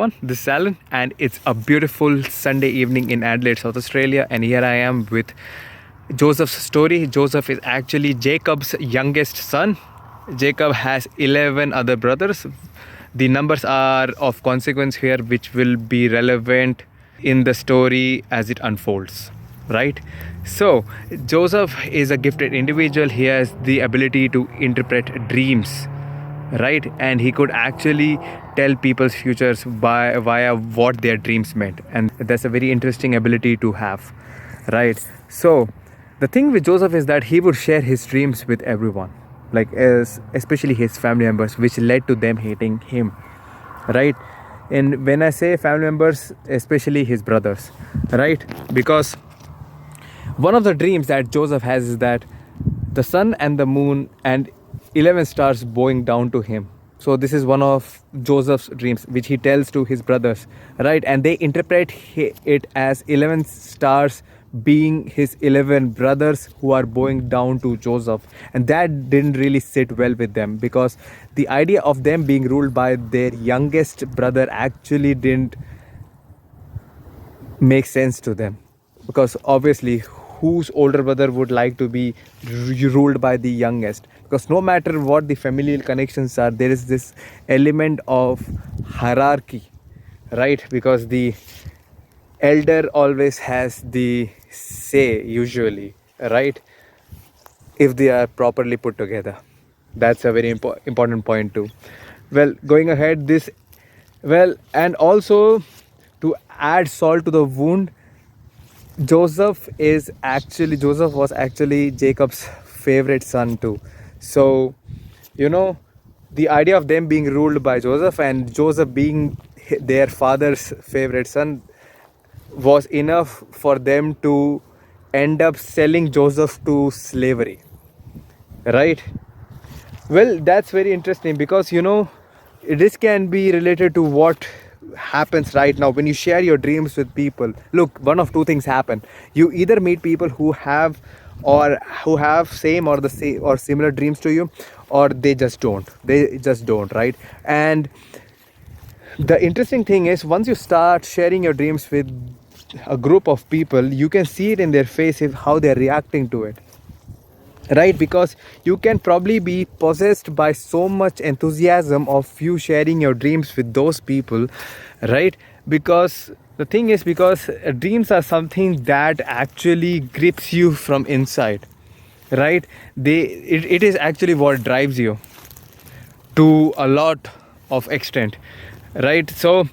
everyone. This is Alan, and it's a beautiful Sunday evening in Adelaide, South Australia. And here I am with Joseph's story. Joseph is actually Jacob's youngest son. Jacob has 11 other brothers. The numbers are of consequence here, which will be relevant in the story as it unfolds. Right? So, Joseph is a gifted individual. He has the ability to interpret dreams, right? And he could actually tell people's futures via what their dreams meant, and that's a very interesting ability to have, right? So the thing with Joseph is that he would share his dreams with everyone, especially his family members, which led to them hating him, right? And when I say family members, especially his brothers, right? Because one of the dreams that Joseph has is that the sun and the moon and 11 stars bowing down to him. So this is one of Joseph's dreams, which he tells to his brothers, right? And they interpret it as 11 stars being his 11 brothers who are bowing down to Joseph. And that didn't really sit well with them, because the idea of them being ruled by their youngest brother actually didn't make sense to them, because obviously whose older brother would like to be ruled by the youngest? Because no matter what the familial connections are, there is this element of hierarchy, right? Because the elder always has the say, usually, right? If they are properly put together. That's a very important point too. Well, going ahead, and also to add salt to the wound, Joseph was actually Jacob's favorite son too. So, the idea of them being ruled by Joseph and Joseph being their father's favorite son was enough for them to end up selling Joseph to slavery, right? Well, that's very interesting, because this can be related to what happens right now when you share your dreams with people. Look, one of two things happen. You either meet people who have same or the same or similar dreams to you, or they just don't, right? And the interesting thing is, once you start sharing your dreams with a group of people, you can see it in their faces how they're reacting to it, right? Because you can probably be possessed by so much enthusiasm of you sharing your dreams with those people, right? Because the thing is, because dreams are something that actually grips you from inside, right? It is actually what drives you to a lot of extent, right? So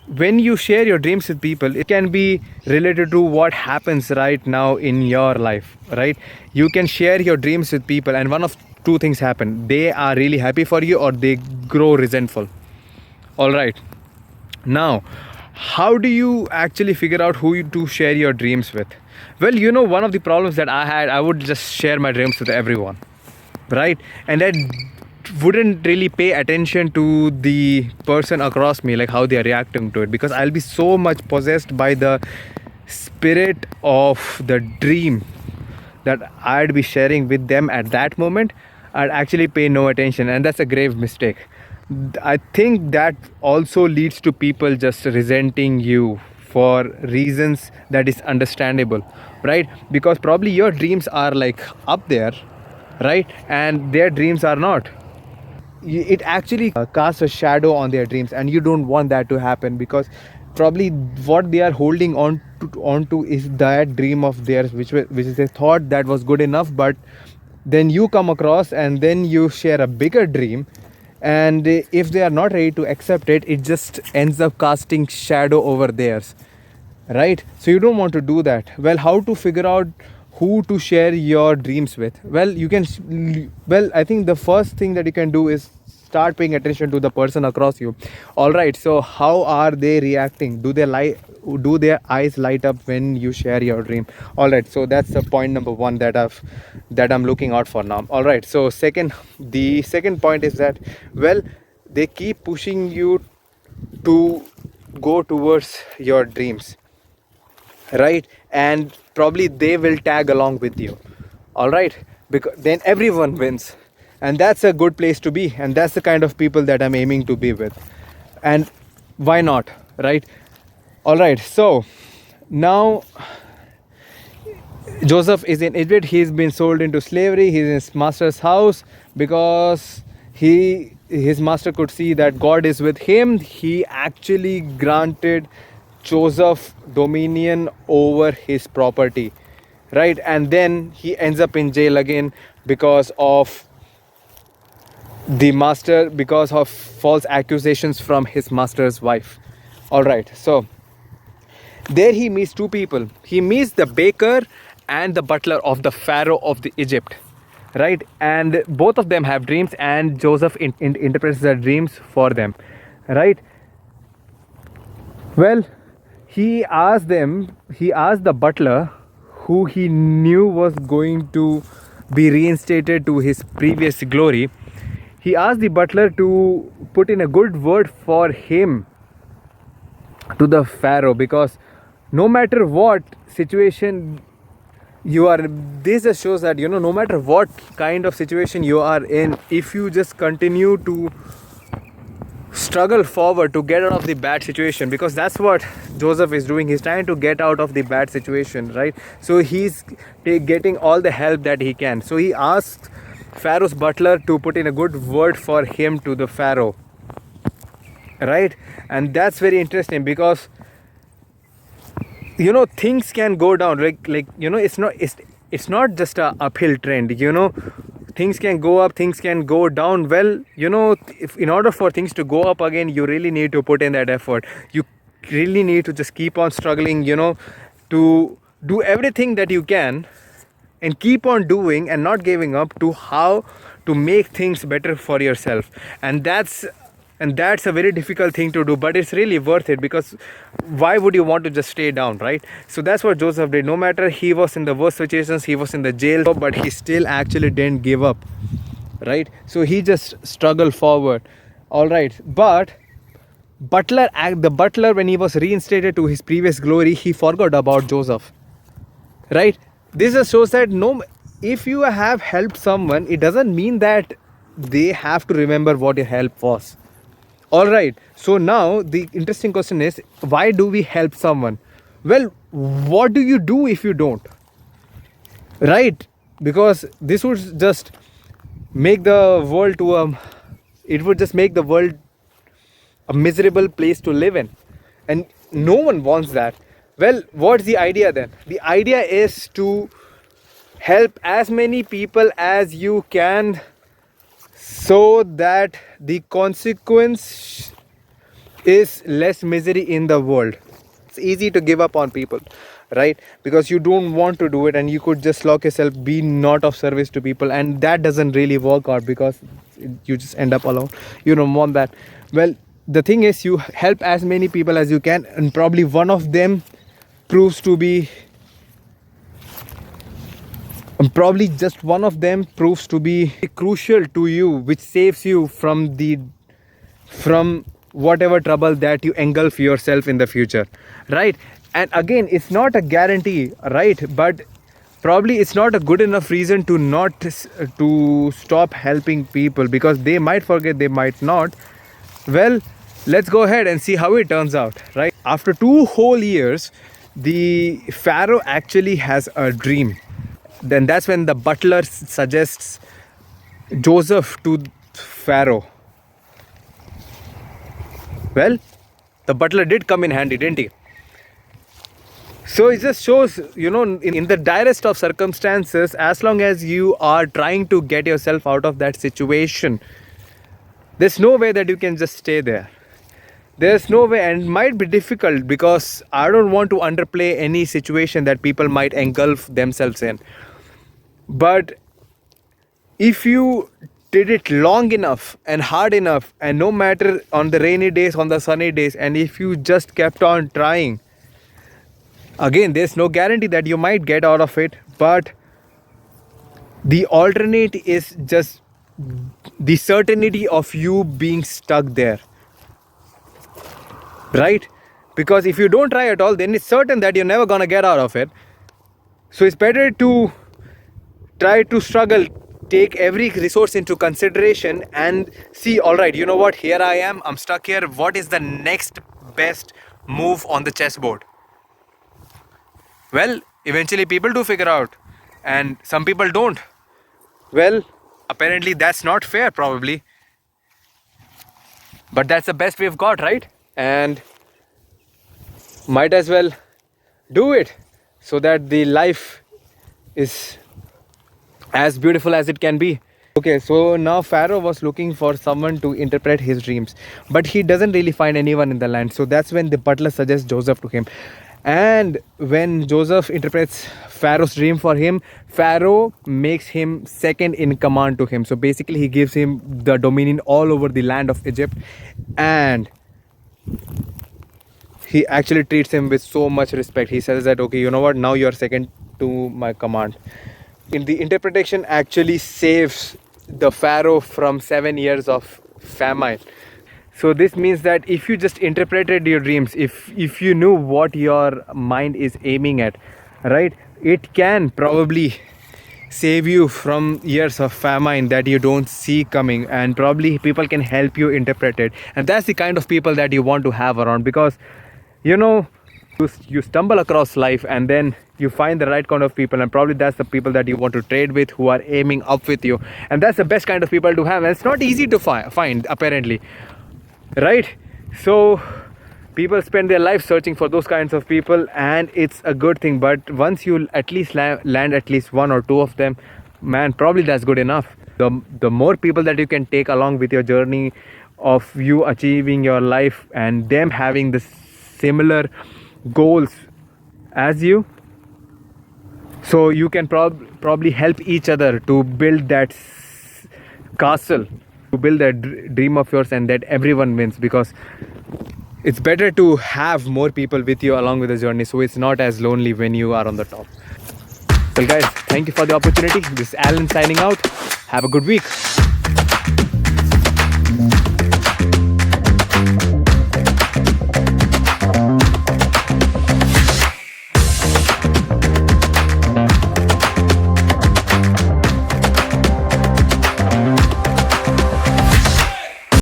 when you share your dreams with people, it can be related to what happens right now in your life, right? You can share your dreams with people, and one of two things happen. They are really happy for you, or they grow resentful. All right. Now, how do you actually figure out who to share your dreams with? Well, one of the problems that I had, I would just share my dreams with everyone, right? And I wouldn't really pay attention to the person across me, like how they are reacting to it, because I'll be so much possessed by the spirit of the dream that I'd be sharing with them at that moment. I'd actually pay no attention, and that's a grave mistake. I think that also leads to people just resenting you for reasons that is understandable, right? Because probably your dreams are like up there, right? And their dreams are not. It actually casts a shadow on their dreams, and you don't want that to happen, because probably what they are holding onto is that dream of theirs, which is they thought that was good enough. But then you come across and then you share a bigger dream, and if they are not ready to accept it, it just ends up casting shadow over theirs, right? So you don't want to do that. Well, how to figure out who to share your dreams with? Well, I think the first thing that you can do is start paying attention to the person across you. All right, so how are they reacting? Do their eyes light up when you share your dream? All right, so that's the point number one that I'm looking out for now. All right, so the second point is that, well, they keep pushing you to go towards your dreams, right? And probably they will tag along with you. All right, because then everyone wins, and that's a good place to be, and that's the kind of people that I'm aiming to be with. And Why not, right? All right, so now Joseph is in Egypt. He's been sold into slavery. He's in his master's house because his master could see that God is with him. He actually granted Joseph dominion over his property, right? And then he ends up in jail again because of because of false accusations from his master's wife. All right, so there he meets two people. He meets the baker and the butler of the Pharaoh of the Egypt, right? And both of them have dreams, and Joseph interprets the dreams for them, right? Well, he asked the butler, who he knew was going to be reinstated to his previous glory. He asked the butler to put in a good word for him to the Pharaoh, because no matter what situation you are, this just shows that, no matter what kind of situation you are in, if you just continue to struggle forward to get out of the bad situation, because that's what Joseph is doing. He's trying to get out of the bad situation, right? So he's getting all the help that he can. So he asked Pharaoh's butler to put in a good word for him to the Pharaoh, right? And that's very interesting, because things can go down, it's not just a uphill trend. Things can go up, things can go down. Well, if in order for things to go up again, you really need to put in that effort. You really need to just keep on struggling, to do everything that you can and keep on doing and not giving up, to how to make things better for yourself. And that's a very difficult thing to do, but it's really worth it, because why would you want to just stay down, right? So that's what Joseph did. No matter he was in the worst situations, he was in the jail, but he still actually didn't give up, right? So he just struggled forward. All right, but the butler, when he was reinstated to his previous glory, he forgot about Joseph, right? This just shows that if you have helped someone, it doesn't mean that they have to remember what your help was. All right, so now the interesting question is, why do we help someone? Well, what do you do if you don't, right? Because this would just make the world make the world a miserable place to live in, and no one wants that. Well, what's the idea then? The idea is to help as many people as you can, so that the consequence is less misery in the world. It's easy to give up on people, right? Because you don't want to do it, and you could just lock yourself, be not of service to people, and that doesn't really work out, because you just end up alone. You don't want that. Well, the thing is, you help as many people as you can, and probably one of them proves to be crucial to you, which saves you from whatever trouble that you engulf yourself in the future, right? And again, it's not a guarantee, right? But probably it's not a good enough reason to stop helping people, because they might forget, they might not. Well, let's go ahead and see how it turns out, right? After 2 whole years, the Pharaoh actually has a dream. Then that's when the butler suggests Joseph to Pharaoh. Well, the butler did come in handy, didn't he? So it just shows, in the direst of circumstances, as long as you are trying to get yourself out of that situation, there's no way that you can just stay there. There's no way, and it might be difficult, because I don't want to underplay any situation that people might engulf themselves in. But if you did it long enough and hard enough, and no matter on the rainy days, on the sunny days, and if you just kept on trying, again, there's no guarantee that you might get out of it, but the alternate is just the certainty of you being stuck there, right? Because if you don't try at all, then it's certain that you're never gonna get out of it. So it's better to try to struggle take every resource into consideration and see, all right, you know what, here I am, I'm stuck here, what is the next best move on the chessboard? Well, eventually people do figure out, and some people don't. Well, apparently that's not fair, probably, but that's the best we've got, right? And might as well do it so that the life is as beautiful as it can be. Okay, so now Pharaoh was looking for someone to interpret his dreams, but he doesn't really find anyone in the land. So that's when the butler suggests Joseph to him. And when Joseph interprets Pharaoh's dream for him, Pharaoh makes him second in command to him. So basically he gives him the dominion all over the land of Egypt, and he actually treats him with so much respect. He says that, okay, you know what, now you're second to my command. In the interpretation actually saves the Pharaoh from 7 years of famine. So this means that if you just interpreted your dreams, if you knew what your mind is aiming at, right, it can probably save you from years of famine that you don't see coming, and probably people can help you interpret it. And that's the kind of people that you want to have around, because you know, you stumble across life and then you find the right kind of people, and probably that's the people that you want to trade with, who are aiming up with you, and that's the best kind of people to have. And it's not easy to find, apparently, right? So people spend their life searching for those kinds of people, and it's a good thing. But once you at least land at least one or two of them, man, probably that's good enough. The more people that you can take along with your journey of you achieving your life, and them having the similar goals as you, so you can probably help each other to build that castle, to build that dream of yours, and that everyone wins, because it's better to have more people with you along with the journey, so it's not as lonely when you are on the top. Well guys, thank you for the opportunity. This is Alan signing out. Have a good week.